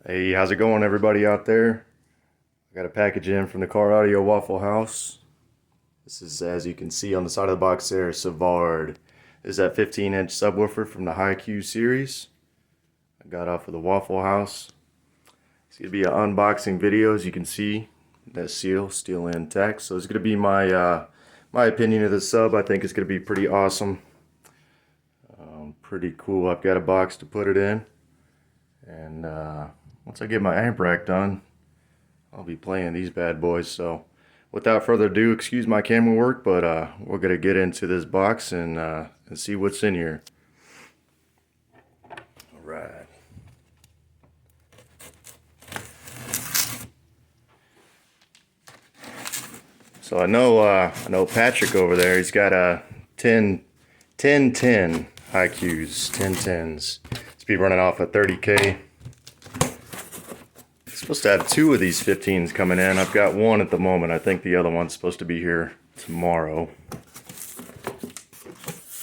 Hey, how's it going, everybody out there? I got a package in from the Car Audio Waffle House. This is, as you can see on the side of the box there, Savard. This is that 15-inch subwoofer from the HiQ series. I got off of the Waffle House. It's going to be an unboxing video. As you can see, that seal still intact. So it's going to be my opinion of the sub. I think it's going to be pretty awesome. Pretty cool. I've got a box to put it in. And once I get my amp rack done, I'll be playing these bad boys. So without further ado, excuse my camera work, but we're gonna get into this box and see what's in here. All right. So I know Patrick over there. He's got a 10 HiQs, 1010s. It's be running off at 30K. Supposed to have two of these 15s coming in. I've got one at the moment. I think the other one's supposed to be here tomorrow.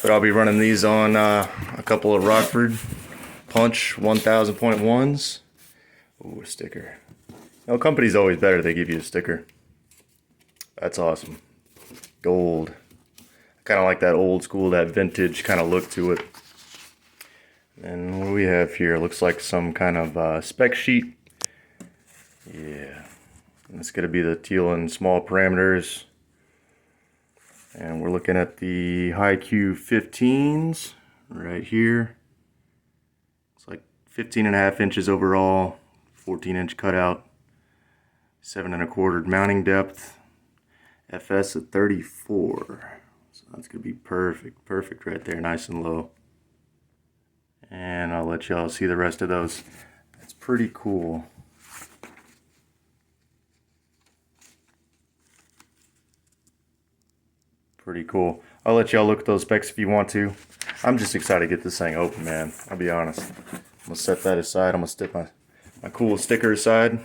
But I'll be running these on a couple of Rockford Punch 1000.1s. Ooh, a sticker. No, company's always better. They give you a sticker. That's awesome. Gold. I kind of like that old school, that vintage kind of look to it. And what do we have here? Looks like some kind of spec sheet. Yeah, and it's going to be the teal and small parameters. And we're looking at the HiQ 15s right here. It's like 15.5 inches overall, 14-inch cutout, 7 1/4 mounting depth, FS at 34. So that's going to be perfect right there, nice and low. And I'll let y'all see the rest of those. That's pretty cool. Pretty cool. I'll let y'all look at those specs if you want to. I'm just excited to get this thing open, man. I'll be honest. I'm gonna set that aside. I'm gonna stick my cool sticker aside.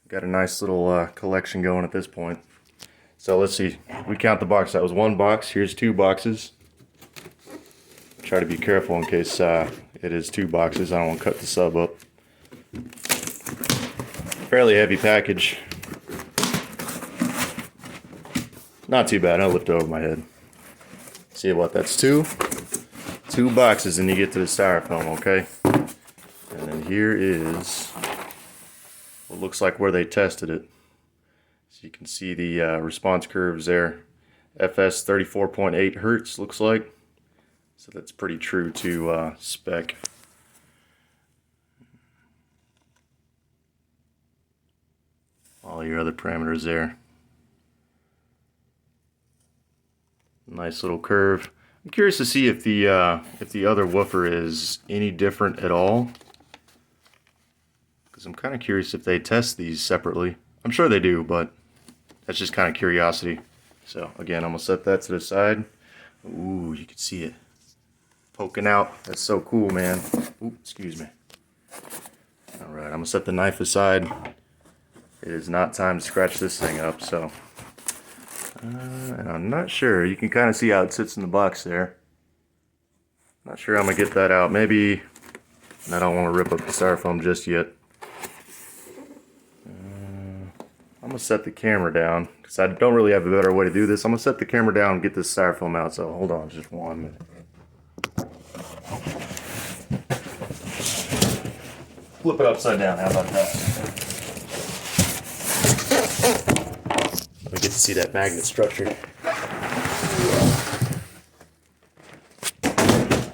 Got a nice little collection going at this point. So let's see. We count the box. That was one box. Here's two boxes. Try to be careful in case it is two boxes. I don't want to cut the sub up. Fairly heavy package. Not too bad. I'll lift it over my head. See what? That's two boxes, and you get to the styrofoam, okay? And then here is what looks like where they tested it. So you can see the response curves there. FS 34.8 hertz looks like. So that's pretty true to spec. All your other parameters there. Nice little curve. I'm curious to see if the other woofer is any different at all, because I'm kind of curious if they test these separately. I'm sure they do, but that's just kind of curiosity. So again, I'm gonna set that to the side. Ooh, you can see it poking out. That's so cool, man. Ooh, excuse me. All right, I'm gonna set the knife aside. It is not time to scratch this thing up, so. And I'm not sure. You can kind of see how it sits in the box there. Not sure I'm going to get that out. Maybe I don't want to rip up the styrofoam just yet. I'm going to set the camera down because I don't really have a better way to do this. I'm going to set the camera down and get this styrofoam out. So hold on just 1 minute. Flip it upside down. How about that? We get to see that magnet structure.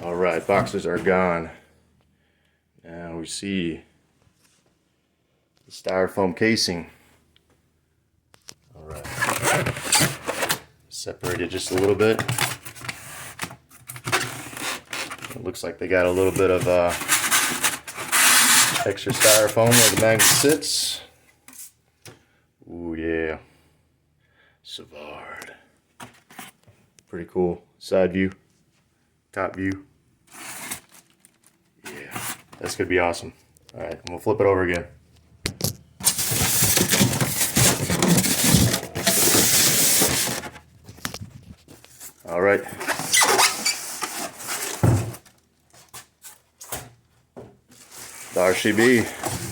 Alright, boxes are gone. Now we see the styrofoam casing. Alright. Separate it just a little bit. It looks like they got a little bit of extra styrofoam where the magnet sits. Ooh, yeah. Savard. Pretty cool. Side view. Top view. Yeah. That's going to be awesome. Alright, I'm going to flip it over again. Alright. The RCB.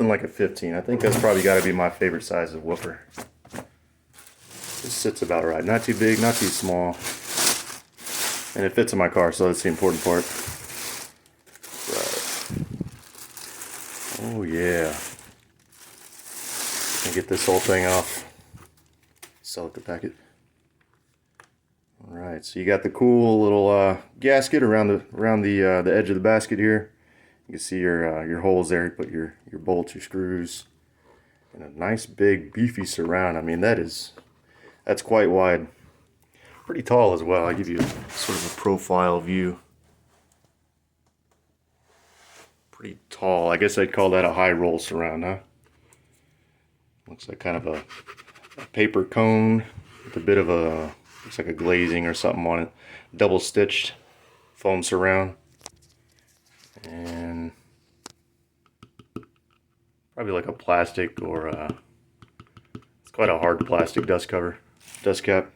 something like a 15. I think that's probably got to be my favorite size of woofer. This sits about right. Not too big, not too small. And it fits in my car, so that's the important part. Right. Oh yeah. And get this whole thing off. Sell it the packet. Alright, so you got the cool little gasket around the edge of the basket here. You can see your holes there. You put your bolts, your screws, and a nice big beefy surround. I mean, that's quite wide. Pretty tall as well. I'll give you sort of a profile view. Pretty tall. I guess I'd call that a high roll surround, huh? Looks like kind of a paper cone with a bit of a, looks like a glazing or something on it. Double stitched foam surround. And probably like a plastic or it's quite a hard plastic dust cap.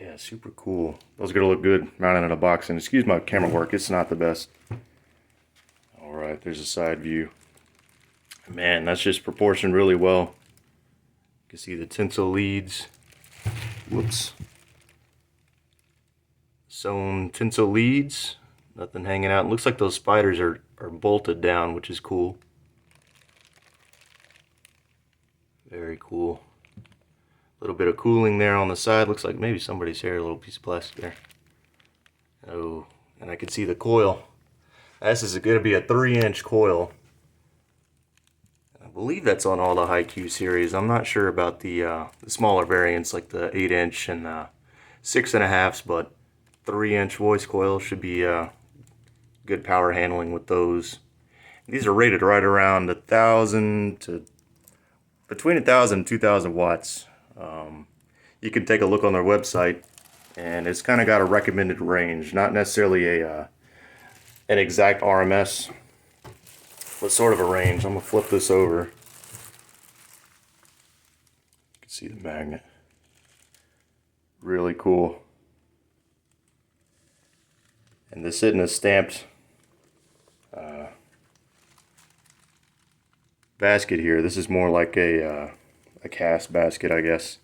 Yeah, super cool. Those are gonna look good mounted in a box. And excuse my camera work, it's not the best. All right, there's a side view. Man, that's just proportioned really well. You can see the tinsel leads. Whoops. Sewn tinsel leads. Nothing hanging out. It looks like those spiders are bolted down, which is cool. Very cool. A little bit of cooling there on the side. Looks like maybe somebody's hair, a little piece of plastic there. Oh, and I can see the coil. This is going to be a 3-inch coil. I believe that's on all the HiQ series. I'm not sure about the smaller variants like the 8-inch and 6.5s, but 3-inch voice coil should be good power handling with those. These are rated right around 1,000 to between 1,000 and 2,000 watts. You can take a look on their website, and it's kind of got a recommended range, not necessarily an exact RMS, but sort of a range. I'm gonna flip this over. You can see the magnet. Really cool. And this isn't a stamped basket here. This is more like a cast basket, I guess.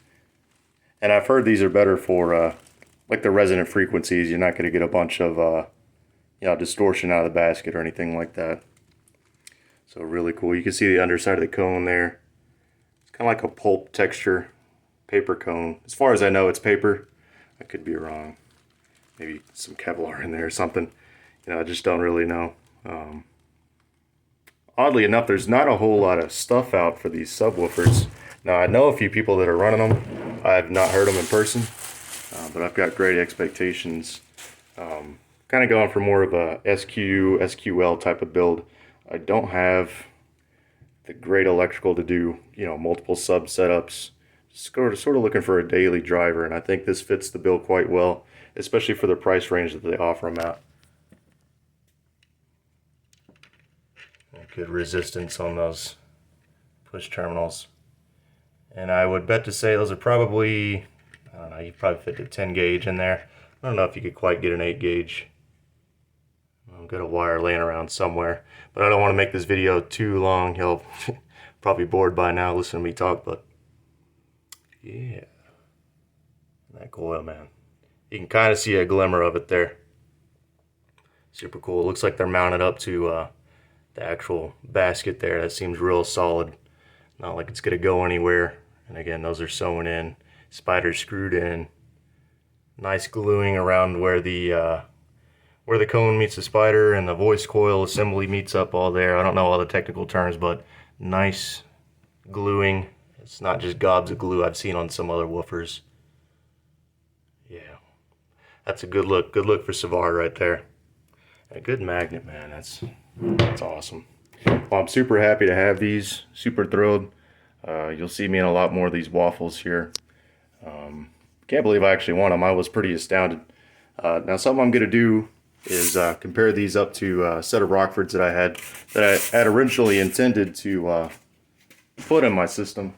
And I've heard these are better for like the resonant frequencies. You're not going to get a bunch of distortion out of the basket or anything like that. So really cool. You can see the underside of the cone there. It's kind of like a pulp texture paper cone. As far as I know, it's paper. I could be wrong. Maybe some Kevlar in there or something. I just don't really know. Oddly enough, there's not a whole lot of stuff out for these subwoofers. Now, I know a few people that are running them. I've not heard them in person, but I've got great expectations. Kind of going for more of a SQ, SQL type of build. I don't have the great electrical to do, multiple sub setups. Just sort of looking for a daily driver, and I think this fits the bill quite well, especially for the price range that they offer them at. Good resistance on those push terminals. And I would bet to say those are probably, I don't know, you probably fit a 10 gauge in there. I don't know if you could quite get an 8 gauge. I've got a wire laying around somewhere. But I don't want to make this video too long. You'll probably bored by now listening to me talk, but yeah. That coil, man. You can kind of see a glimmer of it there. Super cool. It looks like they're mounted up to the actual basket there. That seems real solid. Not like it's going to go anywhere. And again, those are sewn in. Spiders screwed in. Nice gluing around where the cone meets the spider and the voice coil assembly meets up all there. I don't know all the technical terms, but nice gluing. It's not just gobs of glue I've seen on some other woofers. Yeah, that's a good look. Good look for Savard right there. And a good magnet, man. That's awesome. Well, I'm super happy to have these. Super thrilled. You'll see me in a lot more of these waffles here. Can't believe I actually won them. I was pretty astounded. Now, something I'm going to do is compare these up to a set of Rockfords that I had originally intended to put in my system.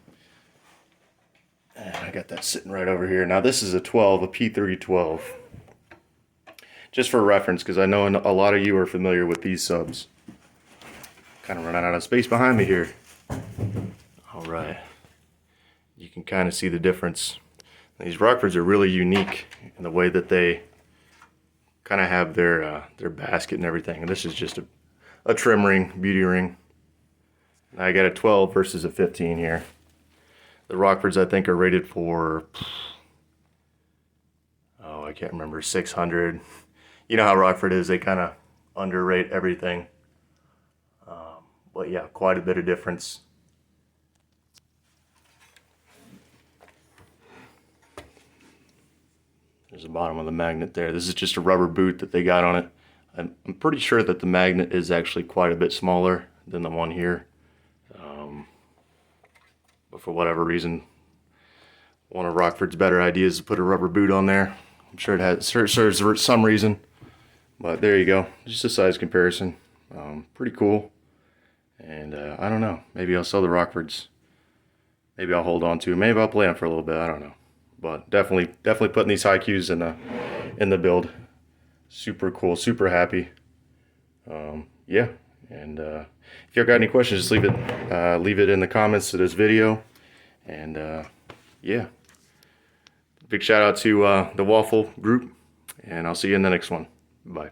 And I got that sitting right over here. Now, this is a 12, a P312. Just for reference, because I know a lot of you are familiar with these subs. Kind of running out of space behind me here. All right. You can kind of see the difference. These Rockfords are really unique in the way that they kind of have their basket and everything. And this is just a trim ring, beauty ring. I got a 12 versus a 15 here. The Rockfords I think are rated for, oh, I can't remember, 600. You know how Rockford is, they kind of underrate everything. But yeah, quite a bit of difference. There's the bottom of the magnet there. This is just a rubber boot that they got on it. I'm pretty sure that the magnet is actually quite a bit smaller than the one here. But for whatever reason, one of Rockford's better ideas is to put a rubber boot on there. I'm sure it serves for some reason. But there you go. Just a size comparison. Pretty cool. And I don't know. Maybe I'll sell the Rockfords. Maybe I'll hold on to. Maybe I'll play them for a little bit. I don't know. But definitely putting these HiQs in the build. Super cool. Super happy. Yeah. And if y'all got any questions, just leave it in the comments to this video. And yeah. Big shout out to the Waffle group. And I'll see you in the next one. Bye.